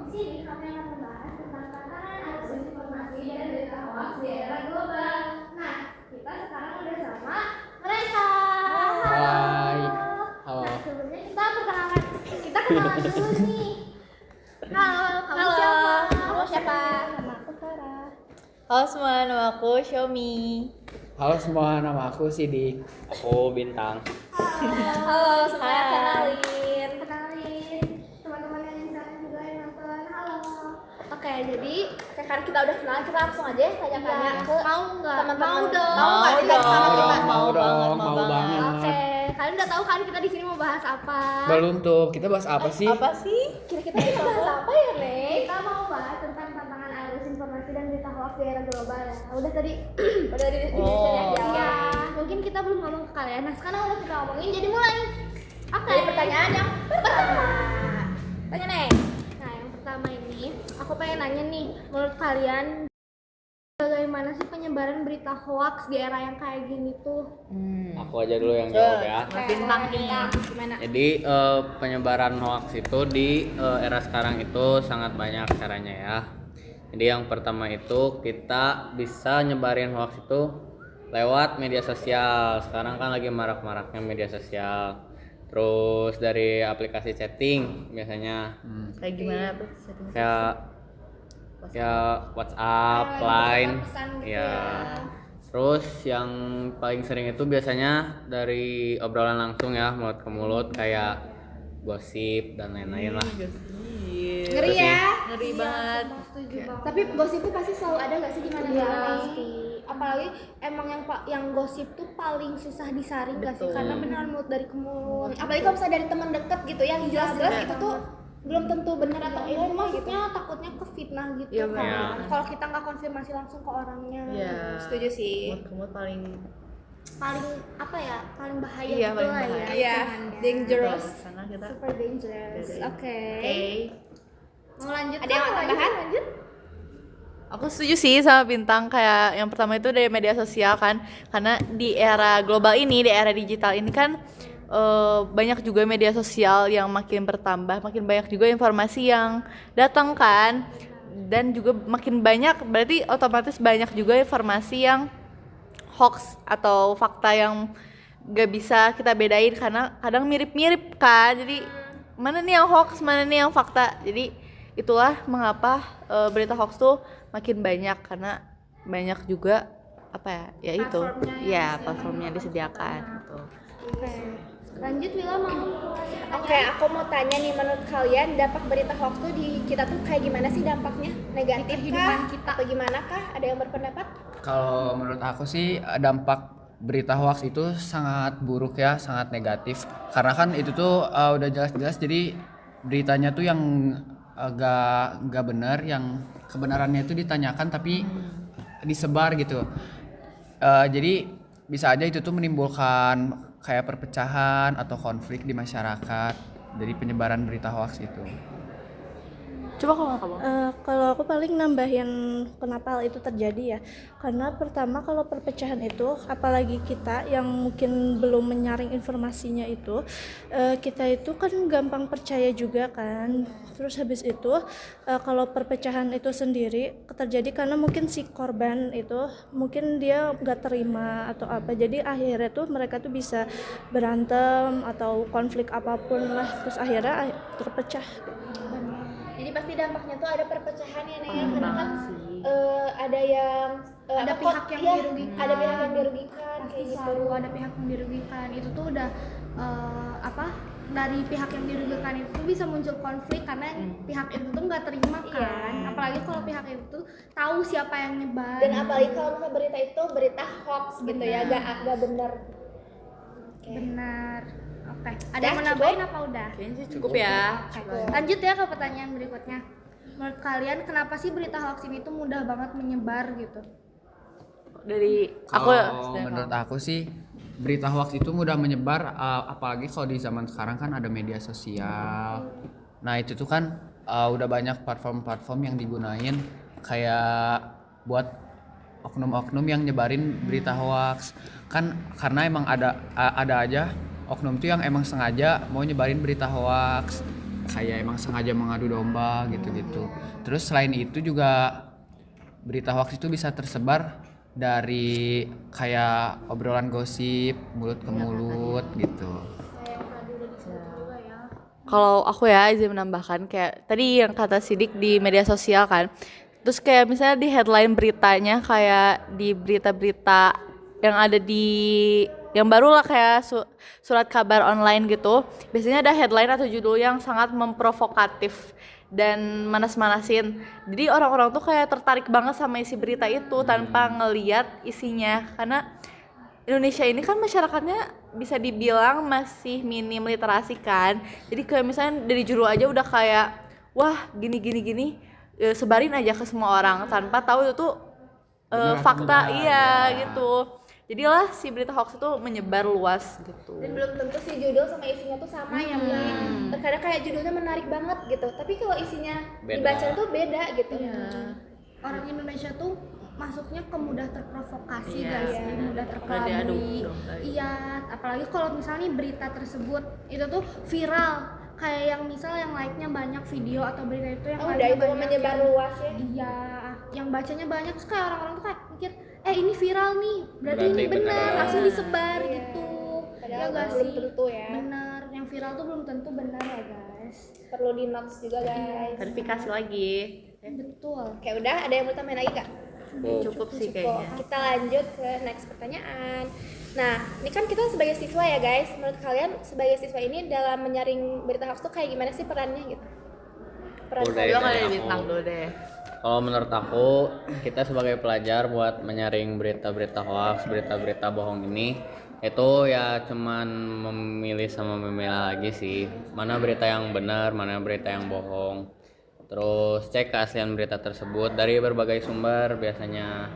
sini kami akan membahas tentang tantangan akses informasi dan berita hoax di era global. Nah, kita sekarang udah sama mereka. Halo. Hai. Halo. Nah, sebelumnya kita kenalan dulu nih. Halo, kamu siapa? Kamu siapa? Nama aku Farah. Halo semua, nama aku Xiaomi. Halo semua, nama aku Sidik. Aku Bintang. Halo semuanya, Hai. kenalin. Kenalin teman-teman yang di sana juga yang nonton. Halo. Oke, jadi Karena kita udah kenal, kita langsung aja tanya-tanya ke mau nggak? teman-teman. Mau dong. Mau nggak kita sama kita? Mau dong, mau banget. banget. Oke, kalian udah tahu kan kita di sini mau bahas apa? Belum tuh, kita bahas apa sih? Apa sih? Kira-kira kita bahas apa ya, Nek? Kita mau bahas tentang tantangan arus informasi dan berita hoax di era global ya. Udah tadi. Udah di Oh. Ya, mungkin kita belum ngomong ke kalian. Nah, sekarang udah kita ngomongin, jadi mulai. Oke. Jadi pertanyaan yang pertama. Tanya, Nek. Nah, yang pertama ini, aku pengen nanya nih, menurut kalian bagaimana sih penyebaran berita hoax di era yang kayak gini tuh? Aku aja dulu yang jawab ya. Bintang nih. Gimana? Jadi penyebaran hoax itu di era sekarang itu sangat banyak caranya ya. Jadi yang pertama itu kita bisa nyebarin hoax itu lewat media sosial. Sekarang kan lagi marak-maraknya media sosial. Terus dari aplikasi chatting biasanya Kayak gimana tuh? ya WhatsApp, Line, pesan gitu ya. Terus yang paling sering itu biasanya dari obrolan langsung ya, mulut ke mulut kayak gosip dan lain-lain lah. Ngeri Itu sih. ya? Ngeri banget. Setuju banget. Tapi gosip itu pasti selalu ada nggak sih di mana-mana? Iya, pasti. Apalagi emang yang gosip tuh paling susah disaring gak sih? Betul. Karena beneran mulut dari ke mulut. Apalagi kalau misalnya dari teman dekat gitu yang jelas-jelas itu tuh belum tentu benar atau Iya, enggak gitu. maksudnya takutnya ke fitnah gitu Iya, kan. benar. Kalau kita nggak konfirmasi langsung ke orangnya. Iya. Setuju sih. Kemut paling Paling apa ya? Paling bahaya Iya, gitu paling lah ya. bahaya. Iya, hitungannya. dangerous. karena kita Super dangerous. Oke. Mau lanjut? Ada yang Kak? mau tambahan? Lanjut. aku setuju sih sama Bintang, kayak yang pertama itu dari media sosial kan, karena di era global ini, di era digital ini kan banyak juga media sosial yang makin bertambah, makin banyak juga informasi yang datang kan, dan juga makin banyak berarti otomatis banyak juga informasi yang hoax atau fakta yang gak bisa kita bedain karena kadang mirip-mirip kan. Jadi mana nih yang hoax, mana nih yang fakta. Jadi itulah mengapa berita hoax tuh makin banyak, karena banyak juga apa ya itu platformnya disediakan gitu. Oke. Lanjut Wila mau Oke, aku mau tanya nih, menurut kalian dampak berita hoax tuh di kita tuh kayak gimana sih dampaknya? Negatif kehidupan kah? Kita atau gimana kah? Ada yang berpendapat? Kalau menurut aku sih dampak berita hoax itu sangat buruk ya, sangat negatif. Karena kan itu tuh udah jelas-jelas jadi beritanya tuh yang gak benar, yang kebenarannya itu ditanyakan tapi disebar gitu. Jadi bisa aja itu tuh menimbulkan kayak perpecahan atau konflik di masyarakat dari penyebaran berita hoax itu. Coba kalau kamu. Kalau aku paling nambahin kenapa hal itu terjadi ya, karena pertama kalau perpecahan itu, apalagi kita yang mungkin belum menyaring informasinya itu, kita itu kan gampang percaya juga kan. Terus habis itu kalau perpecahan itu sendiri terjadi karena mungkin si korban itu mungkin dia nggak terima atau apa, jadi akhirnya tuh mereka tuh bisa berantem atau konflik apapun lah, terus akhirnya terpecah. Jadi pasti dampaknya tuh ada perpecahan ya, Nek. Karena kan ada yang ada pihak yang dirugikan. Ada pihak yang dirugikan Pasti kayak gitu. selalu ada pihak yang dirugikan. Itu tuh udah dari pihak yang dirugikan itu bisa muncul konflik karena yang pihak itu tuh nggak terima kan. Iya. Apalagi kalau pihak itu tuh tahu siapa yang nyebar. Dan apalagi kalau misalnya berita itu berita hoax gitu ya, gak benar. Benar. Oke. Ada Udah, yang mau nambahin apa udah? Kayaknya sih cukup ya. Oke. Lanjut ya ke pertanyaan berikutnya. Menurut kalian kenapa sih berita hoax ini tuh mudah banget menyebar gitu? Dari aku Kalau menurut aku sih berita hoax itu mudah menyebar, apalagi kalau di zaman sekarang kan ada media sosial. Nah itu tuh kan udah banyak platform-platform yang digunain kayak buat oknum-oknum yang nyebarin berita hoax kan, karena emang ada aja oknum tuh yang emang sengaja mau nyebarin berita hoax. kayak emang sengaja mengadu domba gitu-gitu. Terus selain itu juga berita hoax itu bisa tersebar dari kayak obrolan gosip mulut ke mulut gitu. Kalau aku ya izin menambahkan kayak tadi yang kata Sidik di media sosial kan. Terus kayak misalnya di headline beritanya kayak di berita-berita yang ada di yang baru lah kayak surat kabar online gitu. Biasanya ada headline atau judul yang sangat memprovokatif dan manas-manasin. Jadi orang-orang tuh kayak tertarik banget sama isi berita itu tanpa ngeliat isinya. Karena Indonesia ini kan masyarakatnya bisa dibilang masih minim literasi kan. Jadi kayak misalnya dari judul aja udah kayak wah gini sebarin aja ke semua orang tanpa tahu itu tuh fakta gitu. Jadilah si berita hoax itu menyebar luas gitu. Dan belum tentu si judul sama isinya tuh sama ya Mili. Terkadang kayak judulnya menarik banget gitu, tapi kalau isinya dibaca tuh beda gitu. Orang Indonesia tuh masuknya ke mudah terprovokasi Iya. guys, mudah terkelabui. Iya, apalagi kalau misalnya berita tersebut itu tuh viral, kayak yang misal yang like-nya banyak video atau berita itu yang Udah like-nya itu banyak, menyebar yang- luas ya. Iya, yang bacanya banyak terus kayak orang-orang tuh kayak mikir, ini viral nih, berarti ini benar, langsung disebar gitu. Padahal Ya gak belum sih? tentu ya. Benar, yang viral tuh belum tentu benar ya guys. Perlu di notes juga guys. Verifikasi lagi. Betul. Kayak udah, ada yang mau tambahin lagi Kak? Cukup sih kayaknya. Kita lanjut ke next pertanyaan. Nah, ini kan kita sebagai siswa ya guys. Menurut kalian sebagai siswa ini dalam menyaring berita hoax tuh kayak gimana sih perannya gitu? Peran Udah, kalian? Coba kali aku. bintang dulu deh. Kalau menurut aku, kita sebagai pelajar buat menyaring berita-berita hoax, berita-berita bohong ini itu ya cuman memilih sama memilah lagi sih, mana berita yang benar, mana berita yang bohong. Terus cek keaslian berita tersebut dari berbagai sumber biasanya.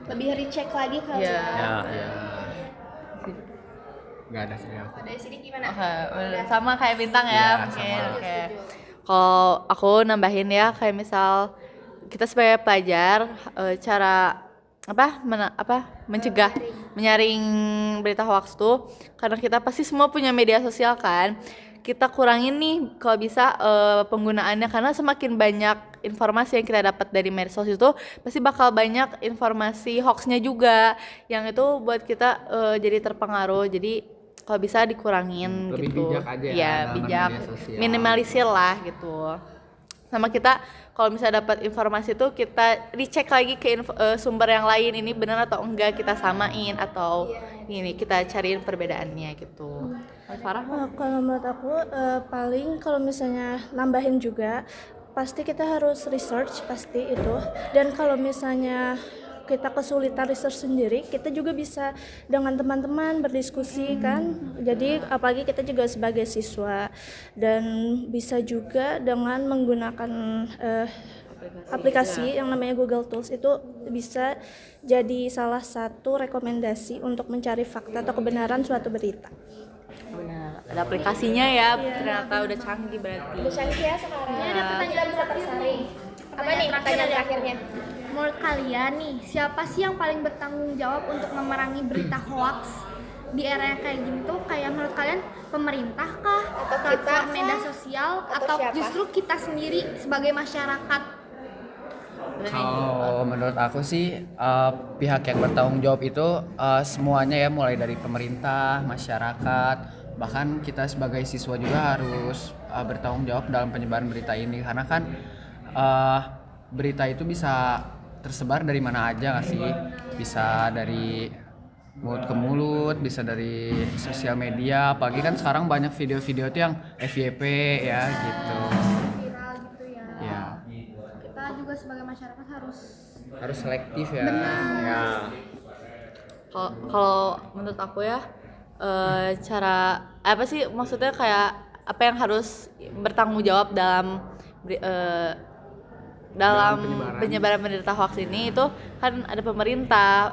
Lebih recheck lagi kali Iya. ya. Ya. Nggak ada sih aku. Dari sini gimana? Oke, sama kayak bintang ya, Iya, mungkin. sama. Oke. Kalau aku nambahin ya, kayak misal kita sebagai pelajar cara mencegah menyaring berita hoax tuh karena kita pasti semua punya media sosial kan. Kita kurangin nih kalau bisa penggunaannya karena semakin banyak informasi yang kita dapat dari medsos itu pasti bakal banyak informasi hoaxnya juga yang itu buat kita jadi terpengaruh. Jadi kalau bisa dikurangin Lebih gitu. bijak aja ya Iya, dalam bijak. media sosial. Minimalisir lah gitu. Sama kita kalau misalnya dapat informasi itu kita dicek lagi ke sumber yang lain ini benar atau enggak, kita samain atau ini kita cariin perbedaannya gitu. Farah? Kalau menurut aku paling kalau misalnya nambahin juga pasti kita harus research pasti itu, dan kalau misalnya kita kesulitan research sendiri kita juga bisa dengan teman-teman berdiskusi kan, jadi apalagi kita juga sebagai siswa, dan bisa juga dengan menggunakan aplikasi yang namanya Google Tools itu bisa jadi salah satu rekomendasi untuk mencari fakta atau kebenaran suatu berita. Benar. Ada aplikasinya ya, ternyata udah canggih berarti. Udah canggih ya sekarang. Ini ada pertanyaan bisa tersaring. Apa nih pertanyaan terakhirnya? Menurut kalian nih, siapa sih yang paling bertanggung jawab untuk memerangi berita hoax di era yang kayak gini tuh? Kayak menurut kalian pemerintah kah? Atau kita platform kah? media sosial? Atau Atau siapa? justru kita sendiri sebagai masyarakat? Kalau menurut aku sih pihak yang bertanggung jawab itu semuanya ya, mulai dari pemerintah, masyarakat, bahkan kita sebagai siswa juga harus bertanggung jawab dalam penyebaran berita ini, karena kan berita itu bisa tersebar dari mana aja nggak sih? Bisa dari mulut ke mulut, bisa dari sosial media, apalagi kan sekarang banyak video-video itu yang FYP ya gitu. Viral gitu ya. Ya, Kita juga sebagai masyarakat harus harus selektif ya. Ya. Kalau menurut aku ya cara apa sih maksudnya kayak apa yang harus bertanggung jawab dalam penyebaran berita hoax ini itu kan ada pemerintah,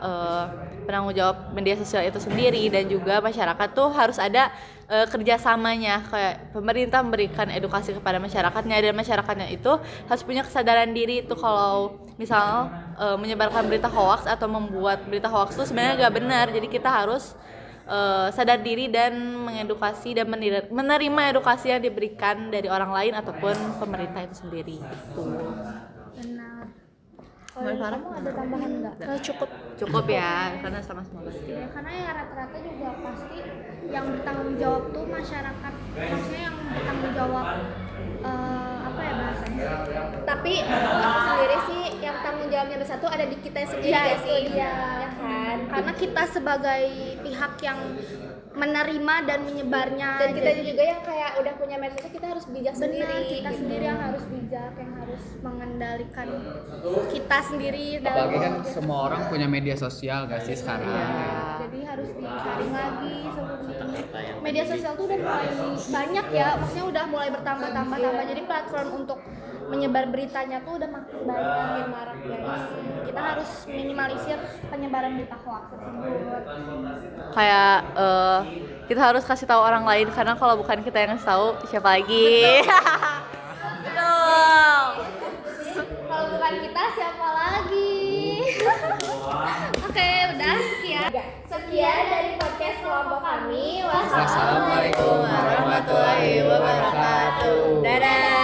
penanggung jawab media sosial itu sendiri, dan juga masyarakat tuh harus ada kerjasamanya, kayak pemerintah memberikan edukasi kepada masyarakatnya dan masyarakatnya itu harus punya kesadaran diri itu kalau misal menyebarkan berita hoax atau membuat berita hoax itu sebenarnya gak benar, jadi kita harus sadar diri dan mengedukasi dan menerima edukasi yang diberikan dari orang lain ataupun pemerintah itu sendiri gitu. Benar. Kalau dari kamu ada tambahan nggak? Cukup ya, karena sama semua pasti. Ya, karena ya rata-rata juga pasti yang bertanggung jawab tuh masyarakat, maksudnya yang bertanggung jawab apa ya bahasanya? Tapi aku sendiri sih yang tanggung jawabnya besar tuh ada di kita sendiri Iya, ya itu sih. dia. Ya kan? Karena kita sebagai pihak yang menerima dan menyebarnya, Dan kita jadi- juga yang kayak udah punya medsos itu kita harus bijak benar, sendiri. kita gitu. sendiri yang harus bijak, yang harus mengendalikan kita sendiri dan Apalagi kan semua orang punya media sosial gak sih sekarang? jadi harus disaring lagi sebelum ini. Media sosial tuh udah mulai banyak ya, maksudnya udah mulai bertambah-tambah. Jadi platform untuk menyebar beritanya tuh udah makin banyak, makin marak guys. Kita harus minimalisir penyebaran berita hoax tersebut. Kayak kita harus kasih tahu orang lain, karena kalau bukan kita yang ngasih tahu siapa lagi. Betul. Kalau bukan kita siapa lagi? Oke, udah sekian. Sekian dari podcast kelompok kami. Wassalamualaikum warahmatullahi wabarakatuh. Dadah.